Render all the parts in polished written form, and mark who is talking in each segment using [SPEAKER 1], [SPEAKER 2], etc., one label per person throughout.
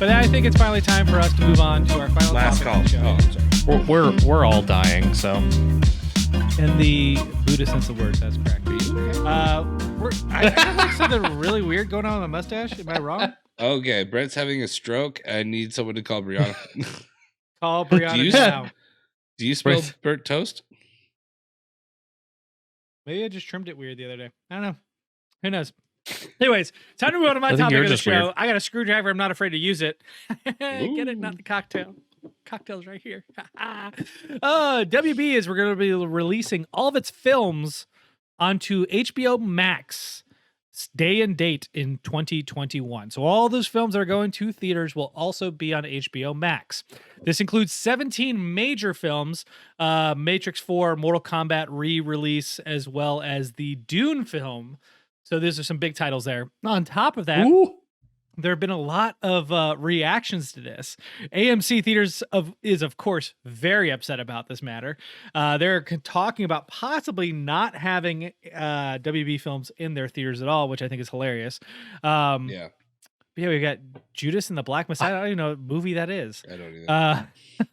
[SPEAKER 1] But I think it's finally time for us to move on to our final
[SPEAKER 2] Last
[SPEAKER 1] topic
[SPEAKER 2] call.
[SPEAKER 1] of the show.
[SPEAKER 2] Oh, I'm sorry.
[SPEAKER 3] We're all dying, so
[SPEAKER 1] In the Buddhist sense of the word, that's correct. I have like something really weird going on with my mustache. Am I wrong?
[SPEAKER 2] Okay, Brett's having a stroke. I need someone to call Brianna.
[SPEAKER 1] Call Brianna
[SPEAKER 2] Do you-
[SPEAKER 1] now.
[SPEAKER 2] Do you smell
[SPEAKER 3] Brett.
[SPEAKER 2] burnt toast?
[SPEAKER 1] Maybe I just trimmed it weird the other day. I don't know. Who knows? Anyways, time to move on to my
[SPEAKER 3] I think
[SPEAKER 1] topic
[SPEAKER 3] you're
[SPEAKER 1] of the
[SPEAKER 3] just
[SPEAKER 1] show.
[SPEAKER 3] weird.
[SPEAKER 1] I got a screwdriver. I'm not afraid to use it. Get it?
[SPEAKER 2] Ooh.
[SPEAKER 1] Not the cocktail. Cocktail's right here. WB is we're going to be releasing all of its films onto HBO Max day and date in 2021. So all those films that are going to theaters will also be on HBO Max. This includes 17 major films, Matrix 4, Mortal Kombat re-release, as well as the Dune film. So these are some big titles there. On top of that, there have been a lot of reactions to this. AMC Theaters is, of course, very upset about this matter. They're talking about possibly not having WB films in their theaters at all, which I think is hilarious.
[SPEAKER 2] Yeah,
[SPEAKER 1] Yeah, we got Judas and the Black Messiah. I don't even know what movie that is.
[SPEAKER 2] I don't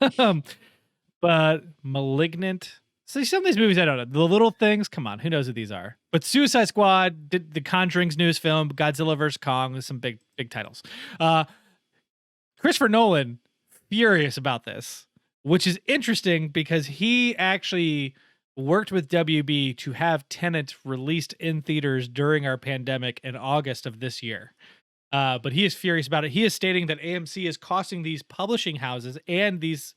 [SPEAKER 2] either.
[SPEAKER 1] But Malignant. See, some of these movies I don't know. The Little Things, come on, who knows what these are? But Suicide Squad, The Conjuring's newest film, Godzilla vs. Kong, there's some big titles. Christopher Nolan, furious about this, which is interesting because he actually worked with WB to have Tenet released in theaters during our pandemic in August of this year. But he is furious about it. He is stating that AMC is costing these publishing houses and these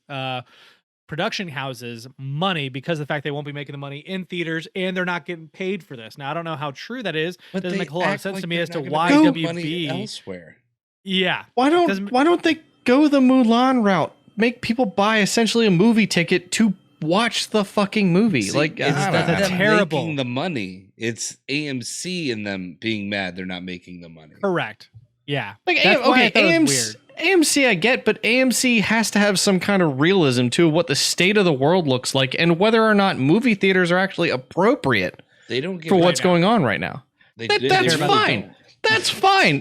[SPEAKER 1] production houses money because of the fact they won't be making the money in theaters and they're not getting paid for this. Now, I don't know how true that is. It doesn't make a whole lot of sense to me as to why WB.
[SPEAKER 2] Elsewhere.
[SPEAKER 1] Yeah.
[SPEAKER 3] why don't they go the Mulan route? Make people buy essentially a movie ticket to watch the fucking movie.
[SPEAKER 2] See,
[SPEAKER 3] like
[SPEAKER 2] it's
[SPEAKER 3] I
[SPEAKER 2] not
[SPEAKER 3] don't know.
[SPEAKER 1] that's
[SPEAKER 2] them
[SPEAKER 1] terrible.
[SPEAKER 2] making the money. It's AMC and them being mad they're not making the money.
[SPEAKER 1] Correct. Yeah.
[SPEAKER 3] Like
[SPEAKER 1] That's why I thought it was
[SPEAKER 3] AMC,
[SPEAKER 1] weird.
[SPEAKER 3] AMC I get, but AMC has to have some kind of realism to what the state of the world looks like and whether or not movie theaters are actually appropriate
[SPEAKER 2] They don't give
[SPEAKER 3] for
[SPEAKER 2] a
[SPEAKER 3] what's
[SPEAKER 2] shit.
[SPEAKER 3] going on right now.
[SPEAKER 2] They
[SPEAKER 3] That's
[SPEAKER 2] really
[SPEAKER 3] fine.
[SPEAKER 2] don't.
[SPEAKER 3] That's fine,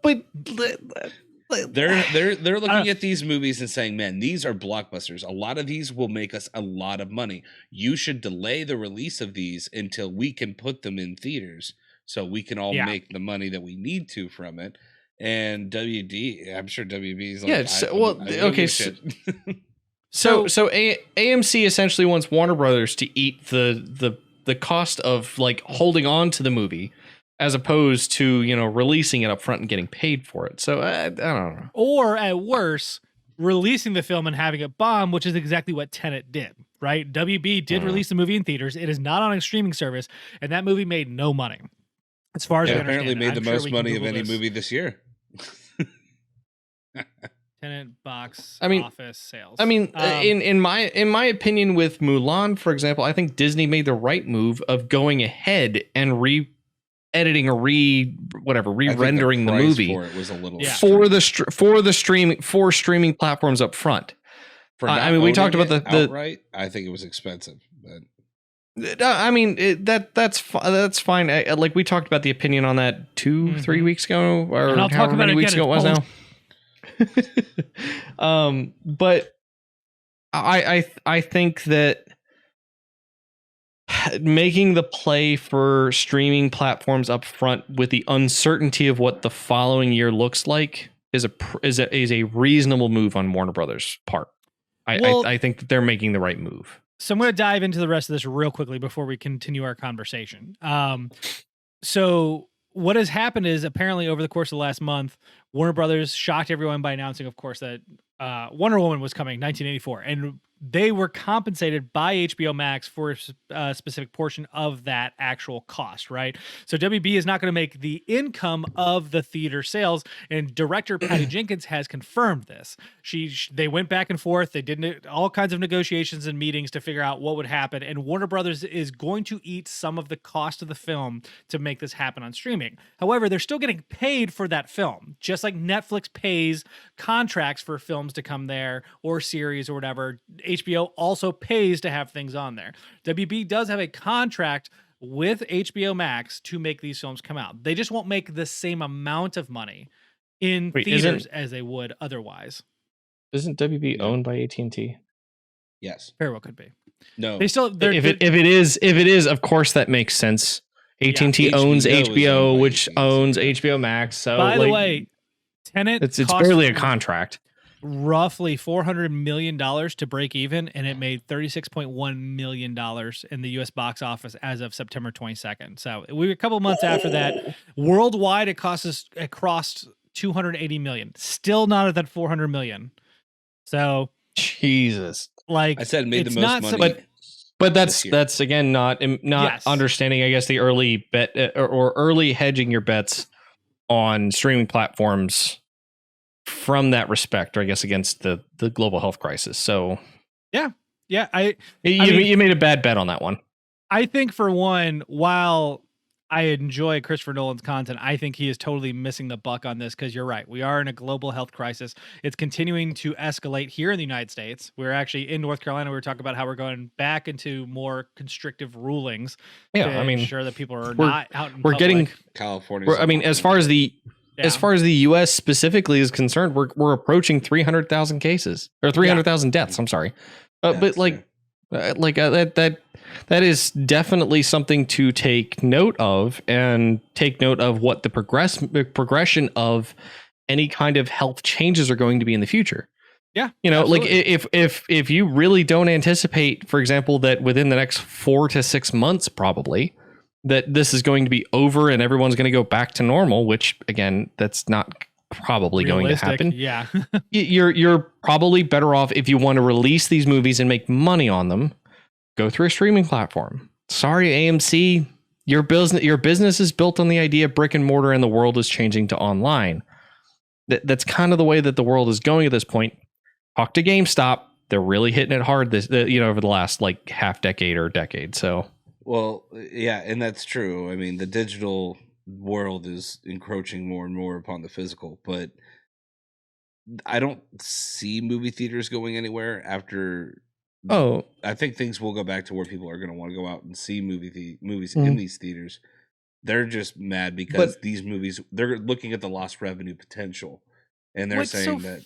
[SPEAKER 3] but
[SPEAKER 2] They're looking at these movies and saying, man, these are blockbusters. A lot of these will make us a lot of money. You should delay the release of these until we can put them in theaters so we can all
[SPEAKER 1] Yeah.
[SPEAKER 2] make the money that we need to from it. And WD, I'm sure WB is like,
[SPEAKER 3] Yeah, so-
[SPEAKER 2] I don't
[SPEAKER 3] okay,
[SPEAKER 2] give a
[SPEAKER 3] so-
[SPEAKER 2] shit.
[SPEAKER 3] So AMC essentially wants Warner Brothers to eat the cost of like holding on to the movie as opposed to, releasing it up front and getting paid for it. So I don't know.
[SPEAKER 1] Or at worst, releasing the film and having it bomb, which is exactly what Tenet did, right? WB did release the movie in theaters. It is not on a streaming service, and that movie made no money. As far as
[SPEAKER 2] It
[SPEAKER 1] I
[SPEAKER 2] apparently
[SPEAKER 1] understand.
[SPEAKER 2] made
[SPEAKER 1] I'm
[SPEAKER 2] the
[SPEAKER 1] sure
[SPEAKER 2] most
[SPEAKER 1] we can
[SPEAKER 2] money of
[SPEAKER 1] Google
[SPEAKER 2] any
[SPEAKER 1] this.
[SPEAKER 2] movie this year.
[SPEAKER 1] Tenant box
[SPEAKER 3] I mean-
[SPEAKER 1] office sales.
[SPEAKER 3] I mean,
[SPEAKER 1] Um,
[SPEAKER 3] in my opinion, with Mulan, for example, I think Disney made the right move of going ahead and re-editing or re-rendering the
[SPEAKER 2] price
[SPEAKER 3] movie
[SPEAKER 2] for it was a little
[SPEAKER 1] Yeah.
[SPEAKER 3] for streaming platforms up front.
[SPEAKER 2] For
[SPEAKER 3] I
[SPEAKER 2] not
[SPEAKER 3] mean, we talked
[SPEAKER 2] owning
[SPEAKER 3] about
[SPEAKER 2] it
[SPEAKER 3] the-
[SPEAKER 2] outright. I think it was expensive, but
[SPEAKER 3] I mean, that's fine. Like we talked about the opinion on that 2-3 weeks ago, or
[SPEAKER 1] And I'll talk
[SPEAKER 3] however
[SPEAKER 1] about
[SPEAKER 3] many
[SPEAKER 1] it
[SPEAKER 3] weeks
[SPEAKER 1] again,
[SPEAKER 3] ago it was
[SPEAKER 1] it's
[SPEAKER 3] now. But I think that making the play for streaming platforms up front with the uncertainty of what the following year looks like is a reasonable move on Warner Brothers' part. I think that they're making the right move.
[SPEAKER 1] So I'm going to dive into the rest of this real quickly before we continue our conversation. So what has happened is apparently over the course of the last month, Warner Brothers shocked everyone by announcing, of course, that Wonder Woman was coming 1984, and they were compensated by HBO Max for a specific portion of that actual cost, right? So WB is not going to make the income of the theater sales, and director Patty Jenkins has confirmed this. They went back and forth. They did all kinds of negotiations and meetings to figure out what would happen, and Warner Brothers is going to eat some of the cost of the film to make this happen on streaming. However, they're still getting paid for that film, just like Netflix pays contracts for films to come there or series or whatever. HBO also pays to have things on there. WB does have a contract with HBO Max to make these films come out. They just won't make the same amount of money in
[SPEAKER 3] Wait,
[SPEAKER 1] theaters as they would otherwise.
[SPEAKER 3] Isn't WB
[SPEAKER 2] No.
[SPEAKER 3] owned by AT&T?
[SPEAKER 2] Yes.
[SPEAKER 1] Very well could be.
[SPEAKER 2] No.
[SPEAKER 1] They still
[SPEAKER 3] If it is, of course that makes sense. AT&T owns
[SPEAKER 2] HBO is
[SPEAKER 3] HBO,
[SPEAKER 2] owned by
[SPEAKER 3] which
[SPEAKER 2] AT&T,
[SPEAKER 3] owns
[SPEAKER 2] yeah.
[SPEAKER 3] HBO Max. So
[SPEAKER 1] by the way, Tenet
[SPEAKER 3] it's
[SPEAKER 1] cost
[SPEAKER 3] barely a contract.
[SPEAKER 1] roughly $400 million to break even, and it made $36.1 million in the U.S. box office as of September 22nd. So we were a couple months after that. Worldwide, it crossed $280 million. Still not at that $400 million. So,
[SPEAKER 3] Jesus.
[SPEAKER 1] like
[SPEAKER 2] I said it made the
[SPEAKER 1] it's
[SPEAKER 2] most
[SPEAKER 1] not
[SPEAKER 2] money.
[SPEAKER 1] some-
[SPEAKER 3] But
[SPEAKER 2] this year.
[SPEAKER 3] that's again not
[SPEAKER 1] Yes.
[SPEAKER 3] understanding, I guess, the early bet or early hedging your bets on streaming platforms from that respect, or I guess against the global health crisis. So
[SPEAKER 1] yeah,
[SPEAKER 3] you
[SPEAKER 1] mean-
[SPEAKER 3] you made a bad bet on that one.
[SPEAKER 1] I think for one, while I enjoy Christopher Nolan's content, I think he is totally missing the buck on this, because you're right. We are in a global health crisis. It's continuing to escalate here in the United States. We're actually in North Carolina. We were talking about how we're going back into more constrictive rulings
[SPEAKER 3] Yeah,
[SPEAKER 1] to
[SPEAKER 3] I mean,
[SPEAKER 1] ensure that people are
[SPEAKER 3] we're-
[SPEAKER 1] not out in
[SPEAKER 3] we're getting-
[SPEAKER 1] public.
[SPEAKER 2] California.
[SPEAKER 3] I mean, as far as the U.S. specifically is concerned, we're approaching 300,000 cases or 300,000 deaths. I'm sorry, but like that is definitely something to take note of, and take note of what the progression of any kind of health changes are going to be in the future.
[SPEAKER 1] Yeah,
[SPEAKER 3] you know,
[SPEAKER 1] absolutely.
[SPEAKER 3] like if you really don't anticipate, for example, that within the next 4 to 6 months, probably that this is going to be over and everyone's going to go back to normal, which again, that's not probably going to
[SPEAKER 1] Realistic,
[SPEAKER 3] happen.
[SPEAKER 1] Yeah.
[SPEAKER 3] You're probably better off, if you want to release these movies and make money on them, go through a streaming platform. Sorry, AMC, your business is built on the idea of brick and mortar, and the world is changing to online. That's kind of the way that the world is going at this point. Talk to GameStop; they're really hitting it hard over the last like half decade or decade. So,
[SPEAKER 2] well, yeah, and that's true. I mean, the digital world is encroaching more and more upon the physical, but I don't see movie theaters going anywhere after. I think things will go back to where people are going to want to go out and see movies in these theaters. They're just mad because these movies, they're looking at the lost revenue potential, and they're saying that.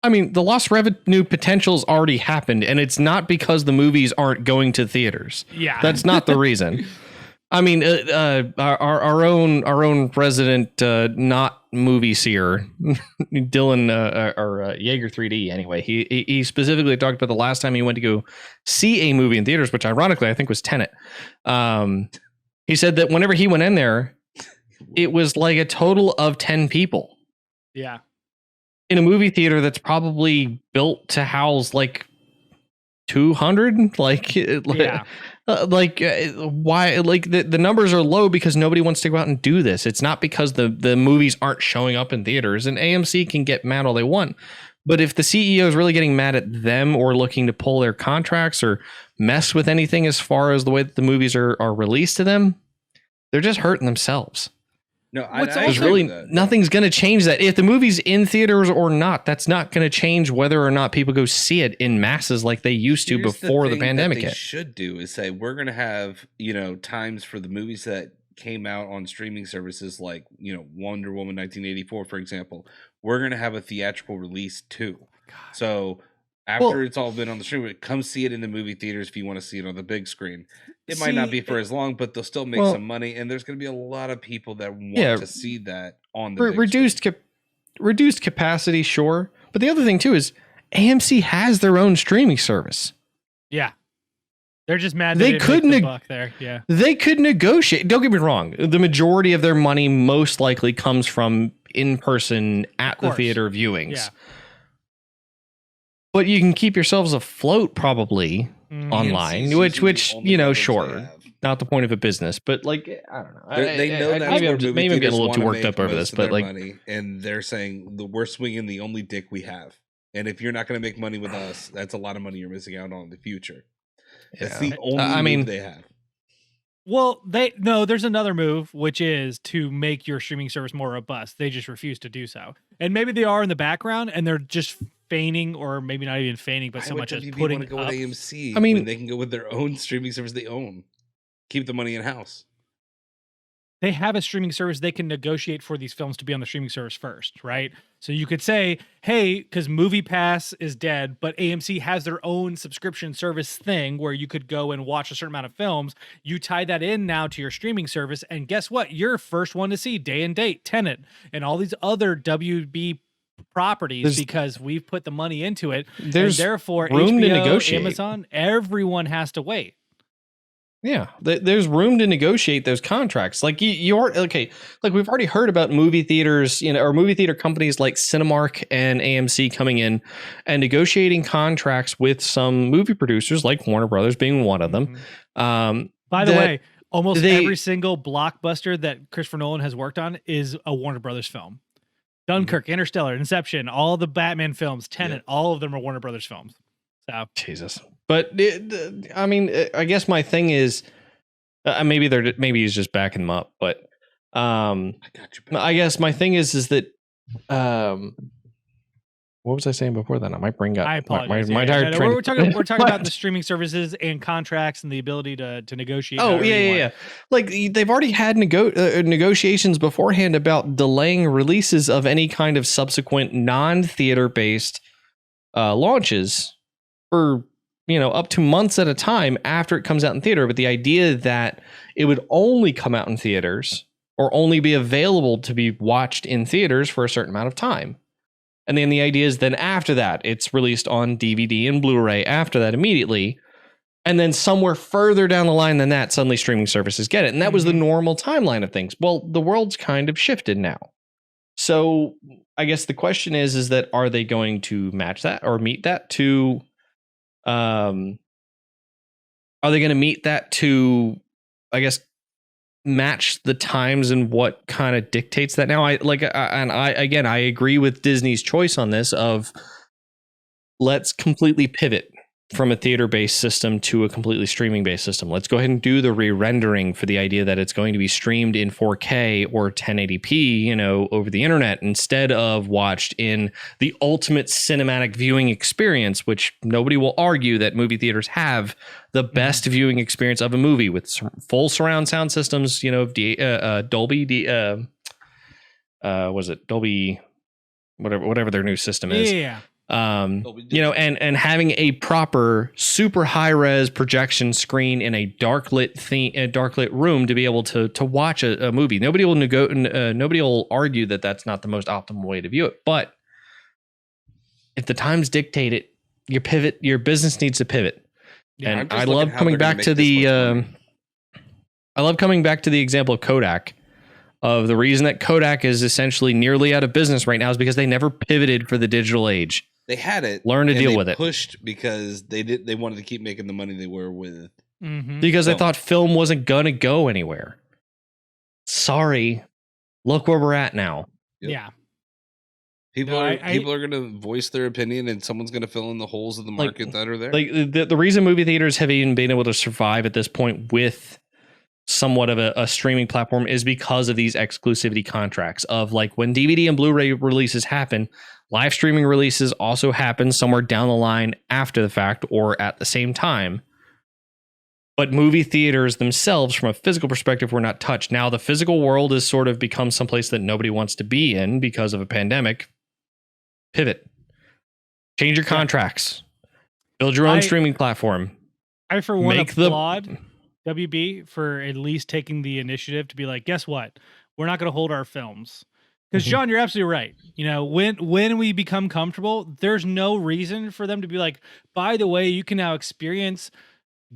[SPEAKER 3] I mean, the lost revenue potential's already happened, and it's not because the movies aren't going to theaters.
[SPEAKER 1] Yeah.
[SPEAKER 3] That's not the reason. I mean, our own resident not movie seer, Dylan or Jaeger 3D. Anyway, he specifically talked about the last time he went to go see a movie in theaters, which ironically I think was Tenet. He said that whenever he went in there, it was like a total of 10 people.
[SPEAKER 1] Yeah.
[SPEAKER 3] In a movie theater that's probably built to house like 200, why? Like the numbers are low because nobody wants to go out and do this. It's not because the movies aren't showing up in theaters, and AMC can get mad all they want. But if the CEO is really getting mad at them or looking to pull their contracts or mess with anything as far as the way that the movies are released to them, they're just hurting themselves.
[SPEAKER 2] No,
[SPEAKER 3] There's really nothing's going to change that. If the movie's in theaters or not, that's not going to change whether or not people go see it in masses like they used to before the pandemic hit.
[SPEAKER 2] Should do is say we're going to have times for the movies that came out on streaming services like Wonder Woman 1984, for example. We're going to have a theatrical release too. So after it's all been on the stream, come see it in the movie theaters if you want to see it on the big screen. It might not be for as long, but they'll still make some money, and there's going to be a lot of people that want to see that on the
[SPEAKER 3] reduced capacity, sure. But the other thing too is AMC has their own streaming service.
[SPEAKER 1] Yeah, they're just mad.
[SPEAKER 3] They couldn't
[SPEAKER 1] the buck there. Yeah,
[SPEAKER 3] they could negotiate. Don't get me wrong. The majority of their money most likely comes from in person at the theater viewings.
[SPEAKER 1] Yeah.
[SPEAKER 3] But you can keep yourselves afloat probably online, which sure, not the point of a business, but like I don't know.
[SPEAKER 2] They know that
[SPEAKER 3] maybe I'm getting a little too worked up over this, but like,
[SPEAKER 2] money, and they're saying we're swinging the only dick we have, and if you're not going to make money with us, that's a lot of money you're missing out on in the future. That's the only move they have.
[SPEAKER 1] Well, there's another move, which is to make your streaming service more robust. They just refuse to do so. And maybe they are in the background and they're just feigning, or maybe not even feigning, but so much as putting
[SPEAKER 2] want to go
[SPEAKER 1] up.
[SPEAKER 2] with AMC.
[SPEAKER 3] I mean,
[SPEAKER 2] when they can go with their own streaming service they own. Keep the money in house.
[SPEAKER 1] they have a streaming service, they can negotiate for these films to be on the streaming service first, right? So you could say, hey, because MoviePass is dead, but AMC has their own subscription service thing where you could go and watch a certain amount of films. You tie that in now to your streaming service, and guess what? You're first one to see Day and Date, Tenet, and all these other WB properties because we've put the money into it.
[SPEAKER 3] There's
[SPEAKER 1] and therefore
[SPEAKER 3] room to
[SPEAKER 1] HBO,
[SPEAKER 3] negotiate.
[SPEAKER 1] Amazon, everyone has to wait.
[SPEAKER 3] Yeah, there's room to negotiate those contracts. Like you are okay. Like we've already heard about movie theaters, or movie theater companies like Cinemark and AMC coming in and negotiating contracts with some movie producers, like Warner Brothers being one of them.
[SPEAKER 1] By the way, almost every single blockbuster that Christopher Nolan has worked on is a Warner Brothers film. Dunkirk, Interstellar, Inception, all the Batman films, Tenet, all of them are Warner Brothers films. So
[SPEAKER 3] Jesus. But I mean, I guess my thing is maybe he's just backing them up. But
[SPEAKER 2] I got you.
[SPEAKER 3] I guess my thing is that what was I saying before that? My brain got.
[SPEAKER 1] I apologize.
[SPEAKER 3] My entire train.
[SPEAKER 1] We're talking about the streaming services and contracts and the ability to negotiate.
[SPEAKER 3] Oh yeah. Like they've already had negotiations beforehand about delaying releases of any kind of subsequent non-theater based launches for up to months at a time after it comes out in theater. But the idea that it would only come out in theaters or only be available to be watched in theaters for a certain amount of time. And then the idea is then after that, it's released on DVD and Blu-ray after that immediately. And then somewhere further down the line than that, suddenly streaming services get it. And that was the normal timeline of things. Well, the world's kind of shifted now. So I guess the question is that are they going to match that or meet that to... are they going to meet that to, I guess, match the times and what kind of dictates that now? I agree with Disney's choice on this of let's completely pivot from a theater-based system to a completely streaming-based system. Let's go ahead and do the re-rendering for the idea that it's going to be streamed in 4K or 1080p, over the internet instead of watched in the ultimate cinematic viewing experience, which nobody will argue that movie theaters have the best viewing experience of a movie with full surround sound systems, Dolby, was it Dolby, whatever their new system is.
[SPEAKER 1] Yeah.
[SPEAKER 3] And having a proper super high res projection screen in a dark lit room to be able to watch a movie. Nobody will argue that that's not the most optimal way to view it. But if the times dictate it, your business needs to pivot. Yeah, and I love coming back to the example of Kodak. Of the reason that Kodak is essentially nearly out of business right now is because they never pivoted for the digital age.
[SPEAKER 2] They had it.
[SPEAKER 3] Learn to deal with it.
[SPEAKER 2] Pushed because they wanted to keep making the money they were with.
[SPEAKER 3] Because they thought film wasn't gonna go anywhere. Sorry, look where we're at now.
[SPEAKER 2] Yep.
[SPEAKER 1] Yeah.
[SPEAKER 2] People are going to voice their opinion, and someone's going to fill in the holes of the market that are there.
[SPEAKER 3] Like the reason movie theaters have even been able to survive at this point with somewhat of a streaming platform is because of these exclusivity contracts of like when DVD and Blu-ray releases happen, live streaming releases also happen somewhere down the line after the fact or at the same time. But movie theaters themselves, from a physical perspective, were not touched. Now the physical world has sort of become someplace that nobody wants to be in because of a pandemic. Pivot. Change your contracts. Build your own streaming platform.
[SPEAKER 1] I, for one, applaud WB for at least taking the initiative to be like, guess what? We're not going to hold our films. Because, John, you're absolutely right. When we become comfortable, there's no reason for them to be like, by the way, you can now experience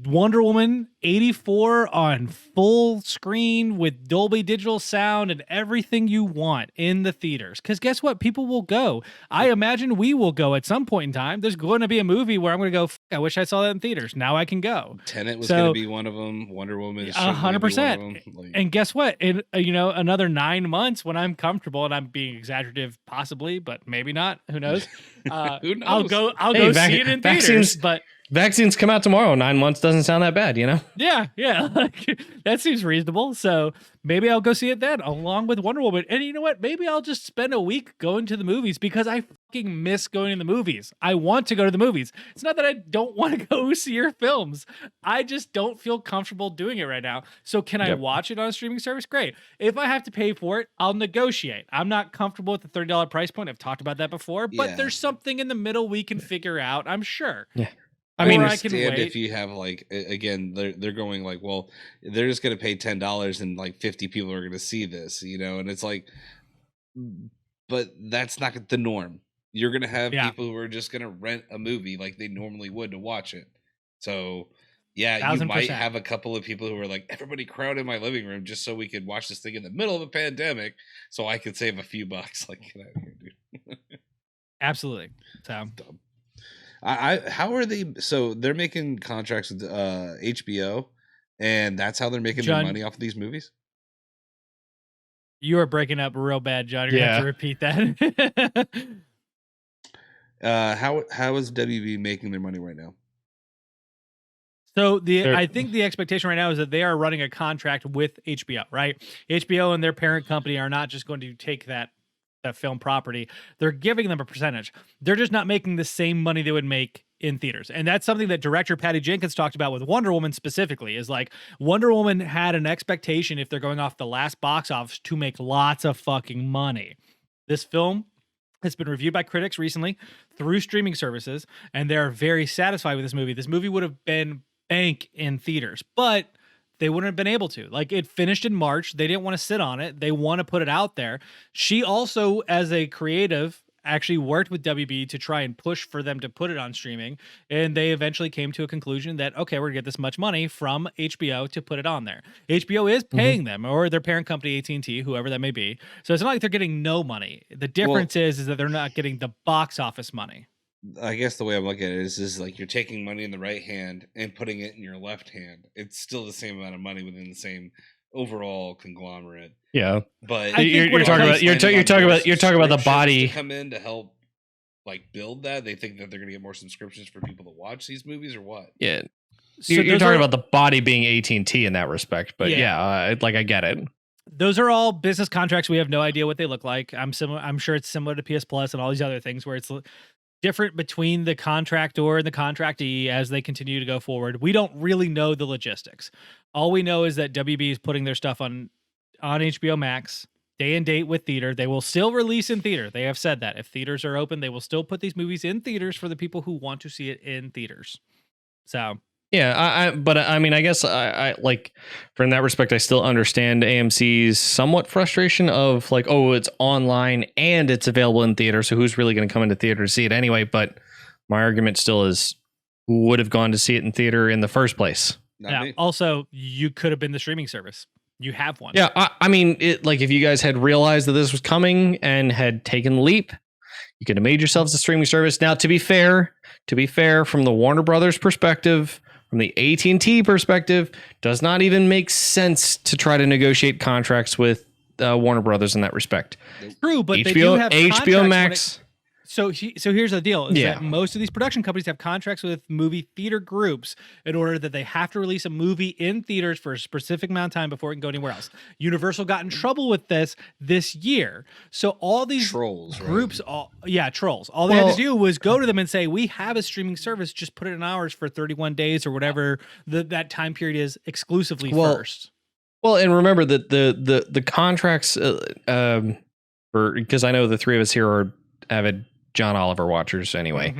[SPEAKER 1] Wonder Woman 84 on full screen with Dolby Digital sound and everything you want in the theaters. Because guess what? People will go. I imagine we will go at some point in time. There's going to be a movie where I'm going to go, I wish I saw that in theaters. Now I can go.
[SPEAKER 2] Tenet was going to be one of them. Wonder Woman is
[SPEAKER 1] 100%. And guess what? In another 9 months when I'm comfortable, and I'm being exaggerative possibly, but maybe not. Who knows?
[SPEAKER 2] Who knows?
[SPEAKER 1] I'll go see it in theaters.
[SPEAKER 3] Vaccines come out tomorrow. 9 months doesn't sound that bad, you know?
[SPEAKER 1] Yeah, like, that seems reasonable. So maybe I'll go see it then, along with Wonder Woman. And you know what? Maybe I'll just spend a week going to the movies because I fucking miss going to the movies. I want to go to the movies. It's not that I don't want to go see your films. I just don't feel comfortable doing it right now. So can I watch it on a streaming service? Great. If I have to pay for it, I'll negotiate. I'm not comfortable with the $30 price point. I've talked about that before, but there's something in the middle we can figure out, I'm sure.
[SPEAKER 3] Yeah.
[SPEAKER 2] I mean, I can wait. If you have like, again, they're going like, well, they're just going to pay $10 and like 50 people are going to see this, you know, and it's like, but that's not the norm. You're going to have people who are just going to rent a movie like they normally would to watch it. So yeah, 1,000%. You might have a couple of people who are like, everybody crowd in my living room just so we could watch this thing in the middle of a pandemic so I could save a few bucks. Like, get out of here, dude.
[SPEAKER 1] Absolutely. So
[SPEAKER 2] dumb. How are they? So they're making contracts with HBO, and that's how they're making their money off of these movies.
[SPEAKER 1] You are breaking up real bad, John. You're gonna have to repeat that.
[SPEAKER 2] How is WB making their money right now?
[SPEAKER 1] So I think the expectation right now is that they are running a contract with HBO, right? HBO and their parent company are not just going to take that film property. They're giving them a percentage. They're just not making the same money they would make in theaters. And that's something that director Patty Jenkins talked about with Wonder Woman specifically, is like Wonder Woman had an expectation, if they're going off the last box office, to make lots of fucking money. This film has been reviewed by critics recently through streaming services, and they're very satisfied with this movie. This movie would have been bank in theaters, but they wouldn't have been able to. Like, it finished in March. They didn't want to sit on it. They want to put it out there. She also, as a creative, actually worked with WB to try and push for them to put it on streaming. And they eventually came to a conclusion that, okay, we're going to get this much money from HBO to put it on there. HBO is paying them, or their parent company, AT&T, whoever that may be. So it's not like they're getting no money. The difference is that they're not getting the box office money.
[SPEAKER 2] I guess the way I'm looking at it is like you're taking money in the right hand and putting it in your left hand. It's still the same amount of money within the same overall conglomerate.
[SPEAKER 3] Yeah,
[SPEAKER 2] but
[SPEAKER 3] you're talking about the body
[SPEAKER 2] to come in to help like build that. They think that they're going to get more subscriptions for people to watch these movies, or what?
[SPEAKER 3] Yeah, so you're talking about the body being AT&T in that respect. But like I get it.
[SPEAKER 1] Those are all business contracts. We have no idea what they look like. I'm sure it's similar to PS Plus and all these other things where it's different between the contractor and the contractee as they continue to go forward. We don't really know the logistics. All we know is that WB is putting their stuff on HBO Max day and date with theater. They will still release in theater. They have said that if theaters are open, they will still put these movies in theaters for the people who want to see it in theaters. So
[SPEAKER 3] yeah, but I mean, I guess I like, from that respect, I still understand AMC's somewhat frustration of like, oh, it's online and it's available in theater, so who's really going to come into theater to see it anyway? But my argument still is, who would have gone to see it in theater in the first place?
[SPEAKER 1] Also, you could have been the streaming service. You have one.
[SPEAKER 3] Yeah, I mean, like if you guys had realized that this was coming and had taken the leap, you could have made yourselves a streaming service. Now, to be fair, from the Warner Brothers perspective, from the AT&T perspective, does not even make sense to try to negotiate contracts with Warner Brothers in that respect.
[SPEAKER 1] True, but they do have
[SPEAKER 3] HBO Max.
[SPEAKER 1] So here's the deal: is that most of these production companies have contracts with movie theater groups in order that they have to release a movie in theaters for a specific amount of time before it can go anywhere else. Universal got in trouble with this year. So all these
[SPEAKER 2] trolls
[SPEAKER 1] groups, trolls. All they had to do was go to them and say, "We have a streaming service. Just put it in ours for 31 days or whatever that time period is exclusively first."
[SPEAKER 3] Well, and remember that the contracts, because I know the three of us here are avid John Oliver watchers anyway.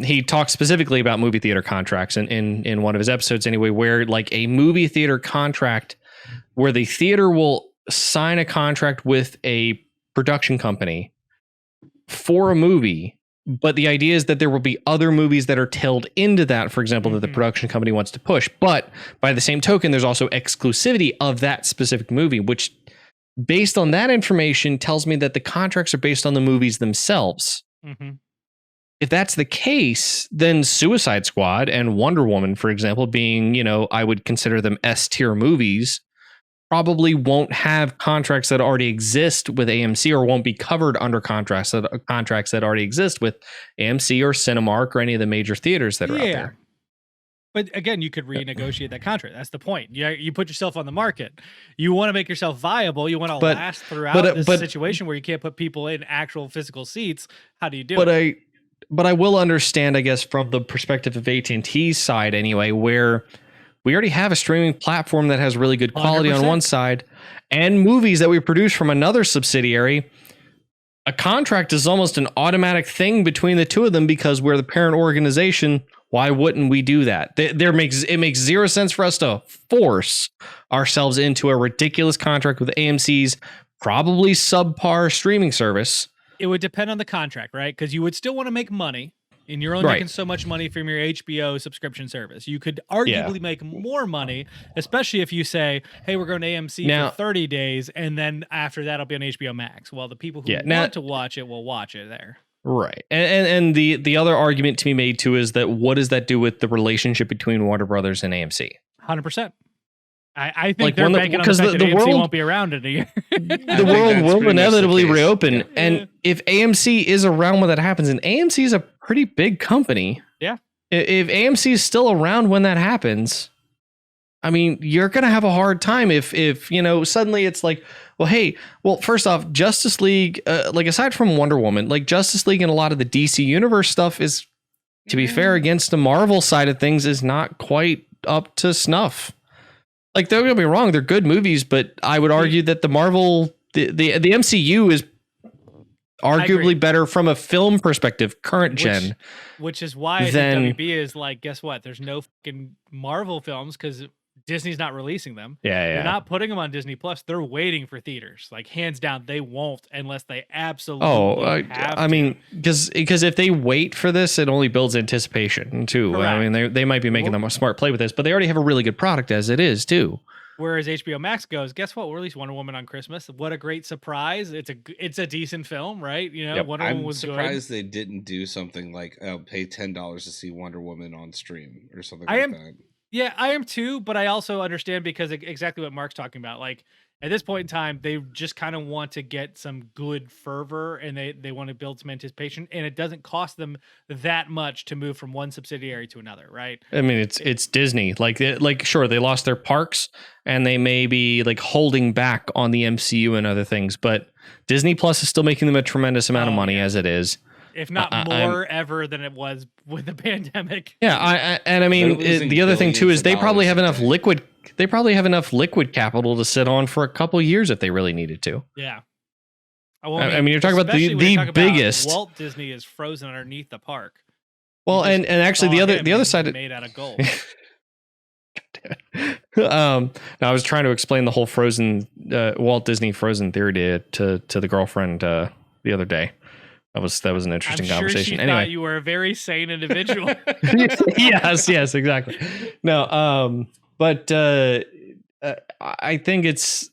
[SPEAKER 3] He talks specifically about movie theater contracts in one of his episodes anyway, where like a movie theater contract where the theater will sign a contract with a production company for a movie, but the idea is that there will be other movies that are tailed into that, for example, that the production company wants to push. But by the same token, there's also exclusivity of that specific movie, which, based on that information, tells me that the contracts are based on the movies themselves. If that's the case, then Suicide Squad and Wonder Woman, for example, being, I would consider them S-tier movies, probably won't have contracts that already exist with AMC or won't be covered under contracts that already exist with AMC or Cinemark or any of the major theaters that are out there.
[SPEAKER 1] But again, you could renegotiate that contract. That's the point. You put yourself on the market. You want to make yourself viable. You want to last throughout this situation where you can't put people in actual physical seats. How do you do it?
[SPEAKER 3] But I will understand, I guess, from the perspective of AT&T's side anyway, where we already have a streaming platform that has really good quality 100%. On one side and movies that we produce from another subsidiary. A contract is almost an automatic thing between the two of them because we're the parent organization. Why wouldn't we do that? It makes zero sense for us to force ourselves into a ridiculous contract with AMC's probably subpar streaming service.
[SPEAKER 1] It would depend on the contract, right? Because you would still want to make money. And you're only making so much money from your HBO subscription service. You could arguably make more money, especially if you say, hey, we're going to AMC for 30 days, and then after that, I'll be on HBO Max. Well, the people who want to watch it will watch it there.
[SPEAKER 3] Right. And the other argument to be made, too, is that what does that do with the relationship between Warner Brothers and AMC?
[SPEAKER 1] 100%. I think they're banking on the fact that AMC won't be around in a year.
[SPEAKER 3] The world will inevitably reopen. Yeah. And if AMC is around when that happens, and AMC is a pretty big company.
[SPEAKER 1] Yeah.
[SPEAKER 3] If AMC is still around when that happens, I mean, you're going to have a hard time if suddenly it's like, well, first off, Justice League, aside from Wonder Woman, like Justice League and a lot of the DC Universe stuff is, to be fair, against the Marvel side of things, is not quite up to snuff. Like, don't get me wrong, they're good movies, but I would argue that the Marvel, the MCU is arguably better from a film perspective, current gen.
[SPEAKER 1] Which is why WB is like, guess what? There's no fucking Marvel films because Disney's not releasing them.
[SPEAKER 3] Yeah.
[SPEAKER 1] They're not putting them on Disney Plus. They're waiting for theaters. Like, hands down, they won't unless they absolutely have to.
[SPEAKER 3] I mean, because if they wait for this, it only builds anticipation too. Correct. I mean, they might be making a smart play with this, but they already have a really good product as it is too.
[SPEAKER 1] Whereas HBO Max goes, guess what? We'll release Wonder Woman on Christmas. What a great surprise! It's a decent film, right? Wonder Woman was
[SPEAKER 2] surprised
[SPEAKER 1] good.
[SPEAKER 2] They didn't do something like pay $10 to see Wonder Woman on stream or something like that.
[SPEAKER 1] Yeah, I am too, but I also understand because exactly what Mark's talking about. Like, at this point in time, they just kind of want to get some good fervor and they want to build some anticipation, and it doesn't cost them that much to move from one subsidiary to another, right?
[SPEAKER 3] I mean, it's Disney. Like sure, they lost their parks and they may be like holding back on the MCU and other things, but Disney Plus is still making them a tremendous amount of money as it is.
[SPEAKER 1] If not more ever than it was with the pandemic.
[SPEAKER 3] Yeah, I mean, the other thing too is they probably have enough liquid. They probably have enough liquid capital to sit on for a couple years if they really needed to.
[SPEAKER 1] Yeah.
[SPEAKER 3] I mean, you're talking about the biggest.
[SPEAKER 1] Walt Disney is frozen underneath the park.
[SPEAKER 3] Well, and actually the other side
[SPEAKER 1] made out of gold.
[SPEAKER 3] I was trying to explain the whole Frozen Walt Disney Frozen theory to the girlfriend the other day. That was an interesting conversation.
[SPEAKER 1] She
[SPEAKER 3] anyway,
[SPEAKER 1] thought you were a very sane individual.
[SPEAKER 3] yes, exactly. No, but I think it's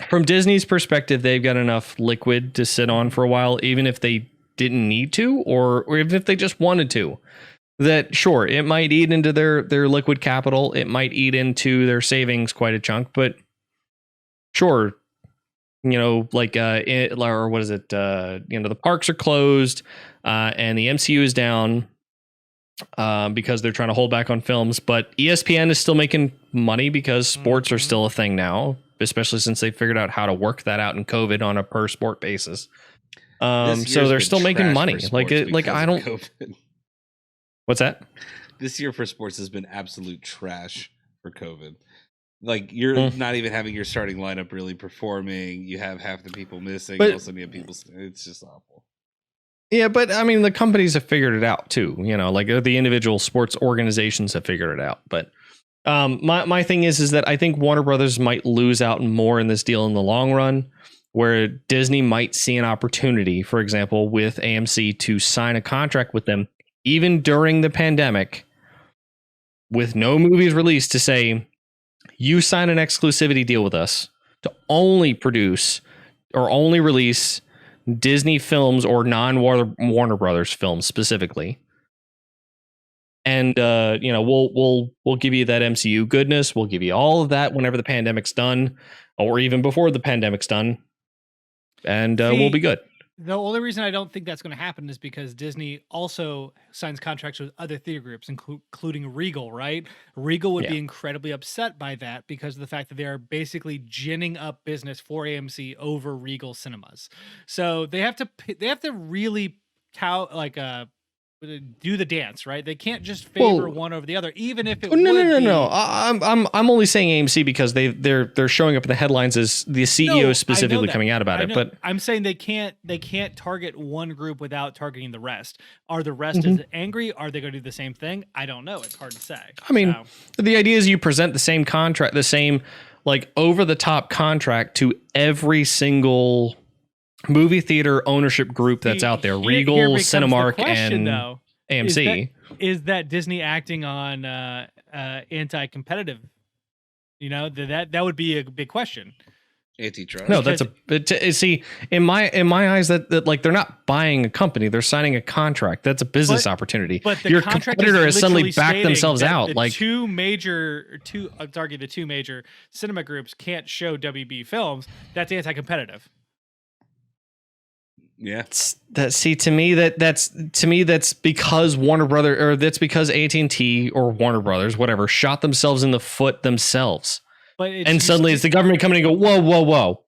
[SPEAKER 3] from Disney's perspective, they've got enough liquid to sit on for a while, even if they didn't need to, or even if they just wanted to. That sure, it might eat into their liquid capital, it might eat into their savings quite a chunk, but sure. Like or what is it? The parks are closed, and the MCU is down because they're trying to hold back on films. But ESPN is still making money because sports are still a thing now, especially since they figured out how to work that out in COVID on a per sport basis. So they're still making money. Like I don't. COVID. What's that?
[SPEAKER 2] This year for sports has been absolute trash for COVID. Like, you're not even having your starting lineup really performing. You have half the people missing. But, also, you have people. It's just awful.
[SPEAKER 3] Yeah, but I mean, the companies have figured it out too. Like the individual sports organizations have figured it out. But my thing is that I think Warner Brothers might lose out more in this deal in the long run, where Disney might see an opportunity, for example, with AMC to sign a contract with them, even during the pandemic, with no movies released, to say, you sign an exclusivity deal with us to only produce or only release Disney films or non-Warner Brothers films specifically. and we'll give you that MCU goodness. We'll give you all of that whenever the pandemic's done, or even before the pandemic's done, and we'll be good.
[SPEAKER 1] The only reason I don't think that's going to happen is because Disney also signs contracts with other theater groups, including Regal, right? Regal would be incredibly upset by that because of the fact that they are basically ginning up business for AMC over Regal Cinemas. So they have to really do the dance, right? They can't just favor one over the other, even if it
[SPEAKER 3] No. I'm only saying AMC because they're showing up in the headlines as the CEO specifically coming out about it. But
[SPEAKER 1] I'm saying they can't target one group without targeting the rest. Are the rest as angry? Are they going to do the same thing? I don't know. It's hard to say.
[SPEAKER 3] I mean, the idea is you present the same contract, the same like over the top contract to every single movie theater ownership group that's out there. Regal, Cinemark, and AMC.
[SPEAKER 1] Is that Disney acting on anti-competitive? You know, that would be a big question.
[SPEAKER 2] Antitrust.
[SPEAKER 3] No, see, in my eyes, that like they're not buying a company, they're signing a contract. That's a business opportunity.
[SPEAKER 1] But
[SPEAKER 3] your competitor has suddenly backed themselves out.
[SPEAKER 1] The two major cinema groups can't show WB films. That's anti-competitive.
[SPEAKER 2] Yeah.
[SPEAKER 3] To me that's because Warner Brothers, or that's because AT&T or Warner Brothers, whatever, shot themselves in the foot themselves. And suddenly it's the government coming and go, whoa.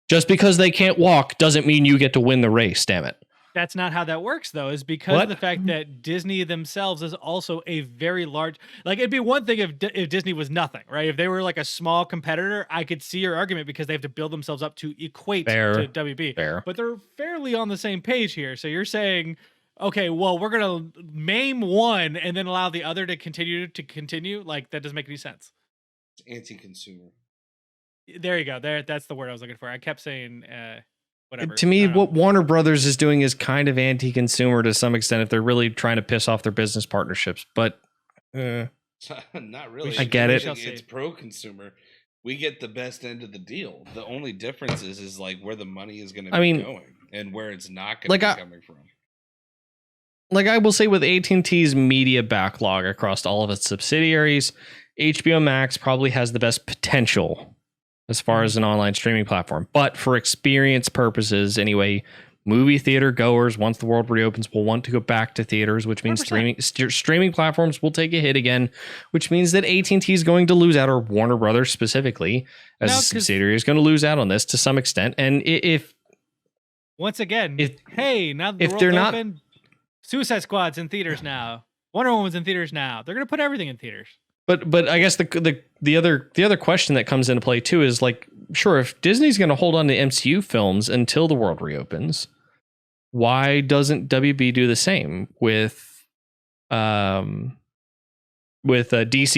[SPEAKER 3] Just because they can't walk doesn't mean you get to win the race, damn it.
[SPEAKER 1] That's not how that works, though, is because of the fact that Disney themselves is also a very large... Like, it'd be one thing if Disney was nothing, right? If they were like a small competitor, I could see your argument because they have to build themselves up to equate to WB.
[SPEAKER 3] Fair.
[SPEAKER 1] But they're fairly on the same page here. So you're saying, okay, well, we're going to maim one and then allow the other to continue? Like, that doesn't make any sense.
[SPEAKER 2] It's anti-consumer.
[SPEAKER 1] There you go. That's the word I was looking for. I kept saying... whatever.
[SPEAKER 3] To me, what Warner Brothers is doing is kind of anti-consumer to some extent if they're really trying to piss off their business partnerships. But
[SPEAKER 2] not really.
[SPEAKER 3] I get it.
[SPEAKER 2] It's pro-consumer. We get the best end of the deal. The only difference is like where the money is going to be going and where it's not going to be coming from.
[SPEAKER 3] Like I will say, with AT&T's media backlog across all of its subsidiaries, HBO Max probably has the best potential as far as an online streaming platform. But for experience purposes, anyway, movie theater goers, once the world reopens, will want to go back to theaters, which means streaming platforms will take a hit again, which means that AT&T is going to lose out, or Warner Brothers specifically, as a subsidiary, is going to lose out on this to some extent. And if
[SPEAKER 1] now that the world's open, Suicide Squad's in theaters now, Wonder Woman's in theaters now, they're going to put everything in theaters.
[SPEAKER 3] But I guess the other question that comes into play too is like, sure, if Disney's going to hold on to MCU films until the world reopens, why doesn't WB do the same with DC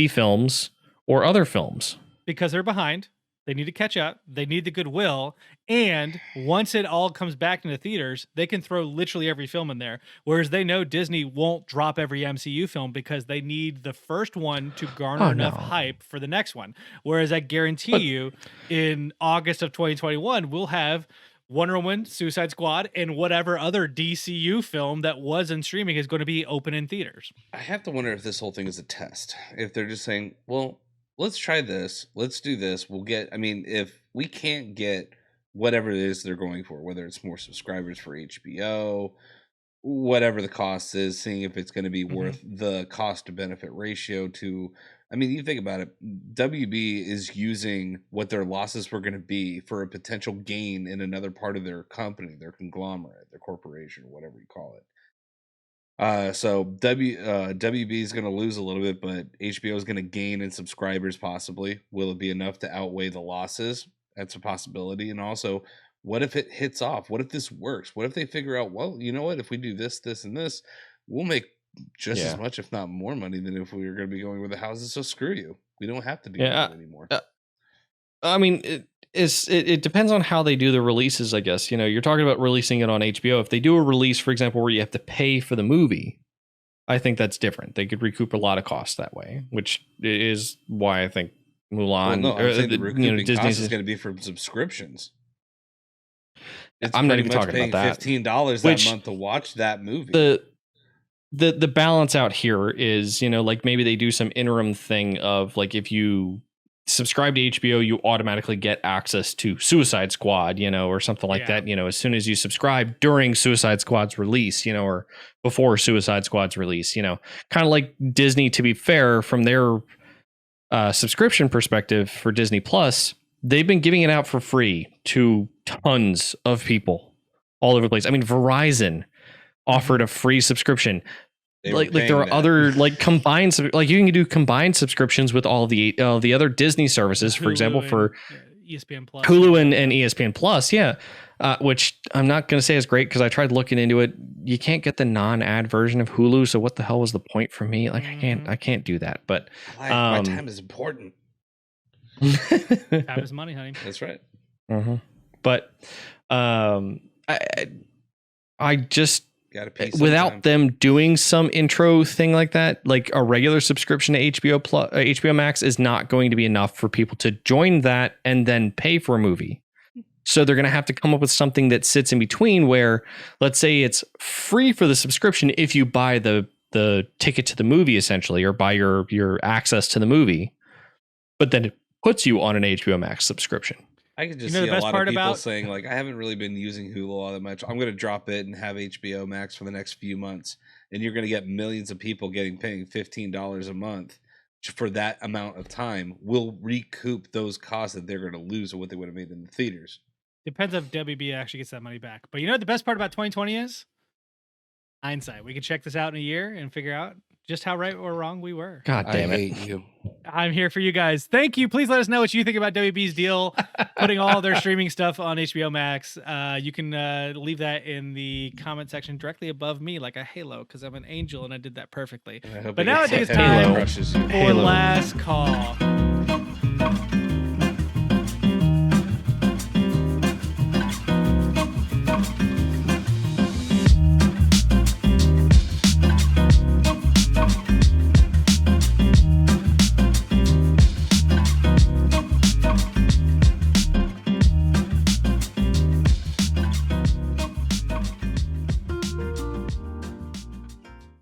[SPEAKER 3] films or other films?
[SPEAKER 1] Because they're behind. They need to catch up. They need the goodwill. And once it all comes back into theaters, they can throw literally every film in there. Whereas they know Disney won't drop every MCU film because they need the first one to garner enough hype for the next one. Whereas I guarantee you in August of 2021, we'll have Wonder Woman, Suicide Squad, and whatever other DCU film that was in streaming is going to be open in theaters.
[SPEAKER 2] I have to wonder if this whole thing is a test. If they're just saying, well, let's try this. Let's do this. If we can't get whatever it is they're going for, whether it's more subscribers for HBO, whatever the cost is, seeing if it's going to be worth the cost to benefit ratio to, you think about it, WB is using what their losses were going to be for a potential gain in another part of their company, their conglomerate, their corporation, whatever you call it. So WB is going to lose a little bit, but HBO is going to gain in subscribers possibly. Will it be enough to outweigh the losses? That's a possibility. And also, what if it hits off? What if this works? What if they figure out, well, you know what? If we do this, this, and this, we'll make just as much, if not more money than if we were going to be going with the houses. So screw you. We don't have to do that anymore.
[SPEAKER 3] It depends on how they do the releases, I guess. You're talking about releasing it on HBO. If they do a release, for example, where you have to pay for the movie, I think that's different. They could recoup a lot of costs that way, which is why I think Mulan.
[SPEAKER 2] The recouping cost is going to be from subscriptions.
[SPEAKER 3] I'm not even talking about that.
[SPEAKER 2] $15 that month to watch that movie.
[SPEAKER 3] the balance out here is, like maybe they do some interim thing of like, if you subscribe to HBO, you automatically get access to Suicide Squad, or something like that, as soon as you subscribe during Suicide Squad's release, or before Suicide Squad's release, kind of like Disney, to be fair, from their subscription perspective for Disney Plus, they've been giving it out for free to tons of people all over the place. I mean, Verizon offered a free subscription. Like there are other like combined, like you can do combined subscriptions with all the other Disney services, for example, for
[SPEAKER 1] ESPN Plus,
[SPEAKER 3] Hulu and ESPN Plus, which I'm not going to say is great because I tried looking into it. You can't get the non-ad version of Hulu, so what the hell was the point for me? Like I can't do that. But
[SPEAKER 2] my time is important.
[SPEAKER 1] Time is money, honey.
[SPEAKER 2] That's right.
[SPEAKER 3] But I just,
[SPEAKER 2] without
[SPEAKER 3] them doing some intro thing like that, like a regular subscription to HBO Max is not going to be enough for people to join that and then pay for a movie. So they're going to have to come up with something that sits in between, where let's say it's free for the subscription if you buy the ticket to the movie, essentially, or buy your access to the movie, but then it puts you on an HBO Max subscription.
[SPEAKER 2] I could just see a lot of people saying, like, I haven't really been using Hulu all that much. I'm going to drop it and have HBO Max for the next few months. And you're going to get millions of people paying $15 a month for that amount of time. Will recoup those costs that they're going to lose or what they would have made in the theaters.
[SPEAKER 1] Depends if WB actually gets that money back. But you know what the best part about 2020 is? Hindsight. We can check this out in a year and figure out just how right or wrong we were.
[SPEAKER 3] God damn it.
[SPEAKER 2] I hate you.
[SPEAKER 1] I'm here for you guys. Thank you. Please let us know what you think about WB's deal, putting all their streaming stuff on HBO Max. You can leave that in the comment section directly above me, like a halo, because I'm an angel and I did that perfectly. But now I think it's time for last call.